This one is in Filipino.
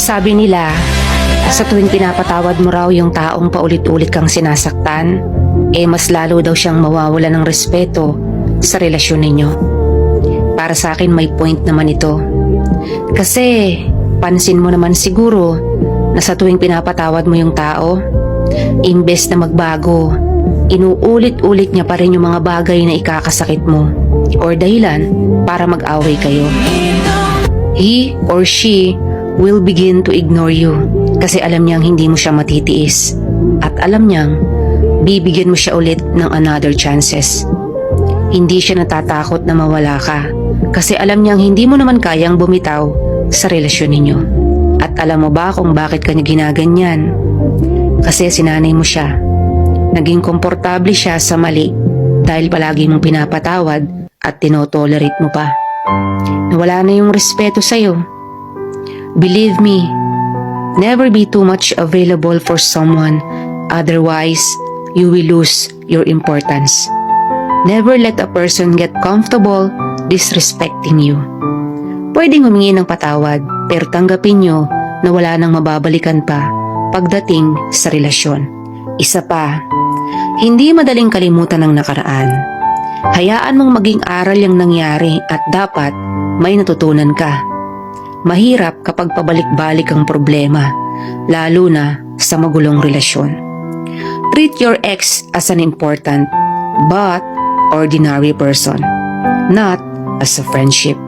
Sabi nila, sa tuwing pinapatawad mo raw yung taong paulit-ulit kang sinasaktan, mas lalo daw siyang mawawala ng respeto sa relasyon ninyo. Para sa akin may point naman ito. Kasi pansin mo naman siguro na sa tuwing pinapatawad mo yung tao, imbes na magbago, inuulit-ulit niya pa rin yung mga bagay na ikakasakit mo or dahilan para mag-away kayo. He or she will begin to ignore you kasi alam niyang hindi mo siya matitiis at alam niyang bibigyan mo siya ulit ng another chances. Hindi siya natatakot na mawala ka kasi alam niyang hindi mo naman kayang bumitaw sa relasyon ninyo. At alam mo ba kung bakit ka niya ginaganyan? Kasi sinanay mo siya. Naging komportable siya sa mali dahil palagi mong pinapatawad at tinotolerate mo pa. Nawala na yung respeto sa'yo. Believe me, never be too much available for someone, otherwise you will lose your importance. Never let a person get comfortable disrespecting you. Pwedeng humingi ng patawad pero tanggapin nyo na wala nang mababalikan pa pagdating sa relasyon. Isa pa, hindi madaling kalimutan ang nakaraan. Hayaan mong maging aral yung nangyari at dapat may natutunan ka. Mahirap kapag pabalik-balik ang problema, lalo na sa magulong relasyon. Treat your ex as an important but ordinary person, not as a friendship.